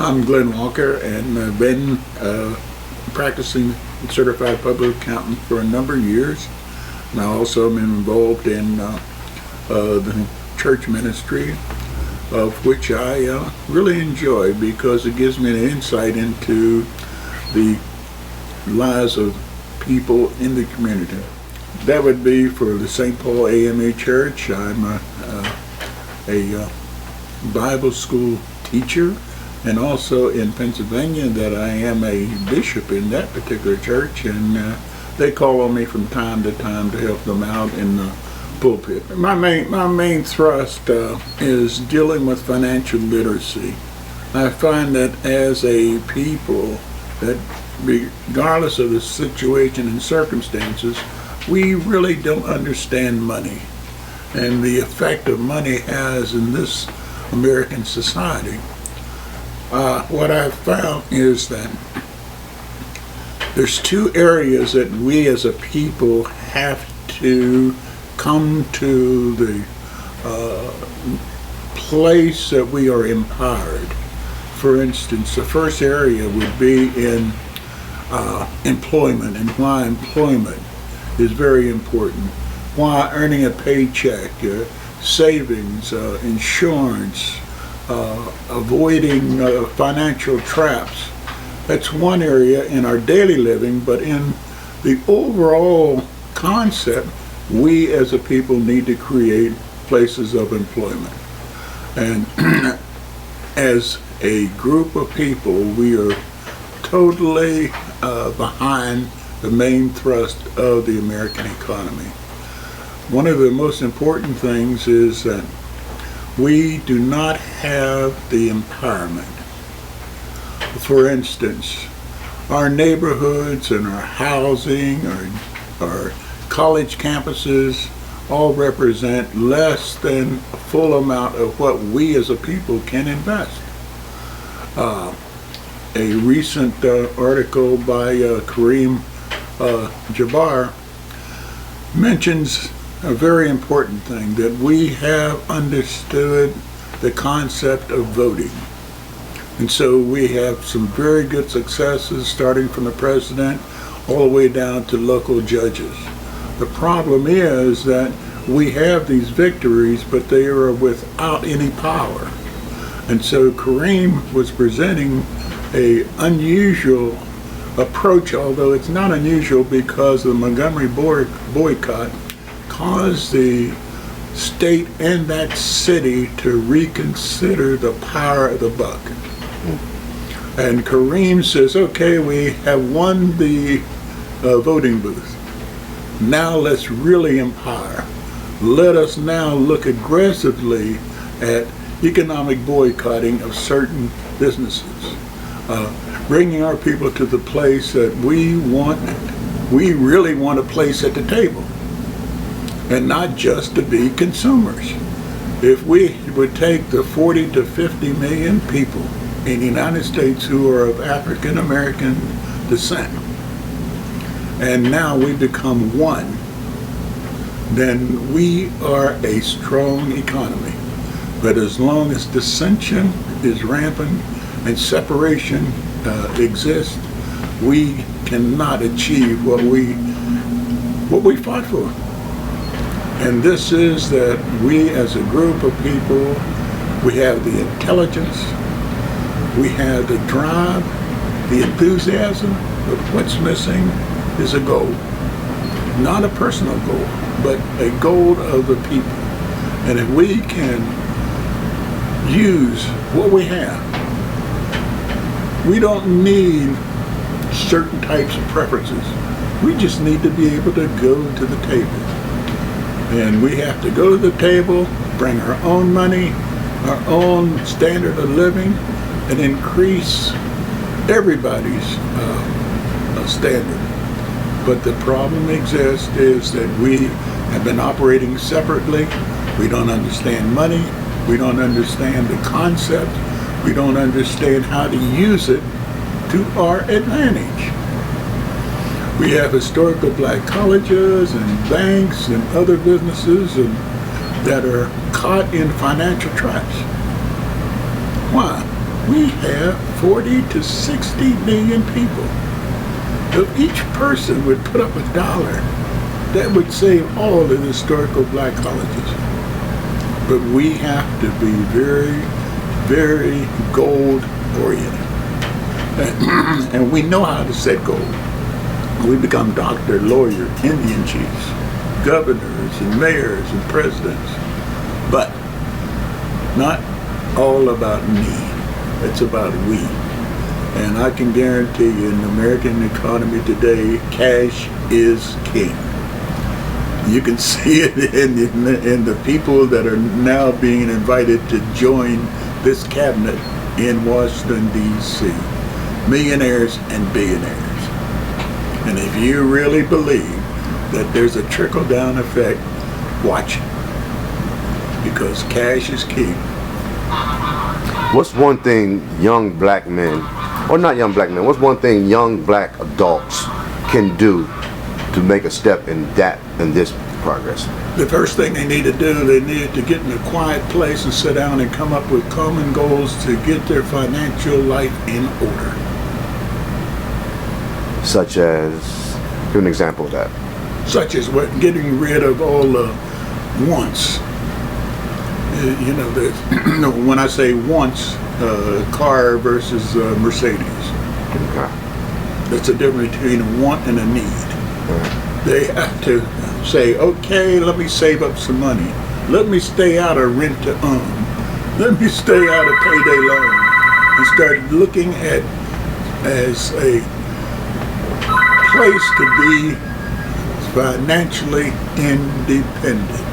I'm Glenn Walker, and I've been practicing certified public accountant for a number of years. And I also am involved in the church ministry, of which I really enjoy because it gives me an insight into the lives of people in the community. That would be for the St. Paul AMA Church. I'm a Bible school teacher, and also in Pennsylvania that I am a bishop in that particular church, and they call on me from time to time to help them out in the pulpit. My main thrust is dealing with financial literacy. I find that as a people, that regardless of the situation and circumstances, we really don't understand money and the effect of money has in this American society. What I've found is that there's two areas that we as a people have to come to the place that we are empowered. For instance, the first area would be in employment, and why employment is very important. Why earning a paycheck, savings, insurance, avoiding financial traps. That's one area in our daily living, but in the overall concept, we as a people need to create places of employment. And as a group of people, we are totally behind the main thrust of the American economy. One of the most important things is that we do not have the empowerment. For instance, our neighborhoods and our housing, our college campuses all represent less than a full amount of what we as a people can invest. A recent article by Kareem Jabbar mentions a very important thing, that we have understood the concept of voting. And so we have some very good successes, starting from the president all the way down to local judges. The problem is that we have these victories, but they are without any power. And so Kareem was presenting an unusual approach, although it's not unusual because the Montgomery boycott caused the state and that city to reconsider the power of the buck. And Kareem says, okay, we have won the voting booth. Now let's really empower. Let us now look aggressively at economic boycotting of certain businesses, bringing our people to the place that we really want a place at the table, and not just to be consumers. If we would take the 40 to 50 million people in the United States who are of African American descent, and now we become one, then we are a strong economy. But as long as dissension is rampant and separation exists, we cannot achieve what we fought for. And this is that we as a group of people, we have the intelligence, we have the drive, the enthusiasm, but what's missing is a goal. Not a personal goal, but a goal of the people. And if we can use what we have, we don't need certain types of preferences. We just need to be able to go to the table. And we have to go to the table, bring our own money, our own standard of living, and increase everybody's standard. But the problem exists is that we have been operating separately. We don't understand money. We don't understand the concept. We don't understand how to use it to our advantage. We have historical black colleges and banks and other businesses that are caught in financial traps. Why? we have 40 to 60 million people. If each person would put up $1, that would save all of the historical black colleges. But we have to be very, very goal oriented. And we know how to set goals. We become doctor, lawyer, Indian chiefs, governors and mayors and presidents. But not all about me. It's about we. And I can guarantee you in the American economy today, cash is king. You can see it in the people that are now being invited to join this cabinet in Washington, D.C. Millionaires and billionaires. And if you really believe that there's a trickle-down effect, watch it. Because cash is king. What's one thing young black men, or not young black men, what's one thing young black adults can do to make a step in this progress? The first thing they need to do, they need to get in a quiet place and sit down and come up with common goals to get their financial life in order. Such as, give an example of that. Such as what, getting rid of all the wants. You know, when I say wants, car versus Mercedes. Okay. That's the difference between a want and a need. They have to say, okay, let me save up some money. Let me stay out of rent to own. Let me stay out of payday loan. And start looking at as a place to be financially independent.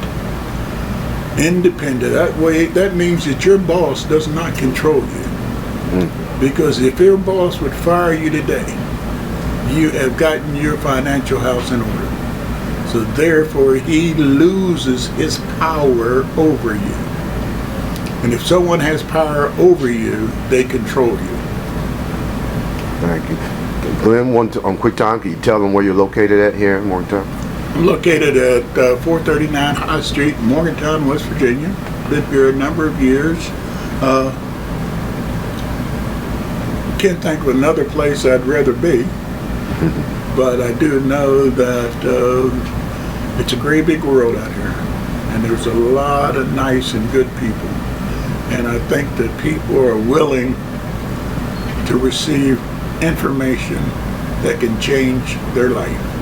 Independent. That way, that means that your boss does not control you. Because if your boss would fire you today, you have gotten your financial house in order. So therefore, he loses his power over you. And if someone has power over you, they control you. Thank you. Glenn, on quick time, can you tell them where you're located at here in Morgantown? I'm located at 439 High Street, Morgantown, West Virginia. Been here a number of years. Can't think of another place I'd rather be, but I do know that it's a great big world out here, and there's a lot of nice and good people. And I think that people are willing to receive information that can change their life.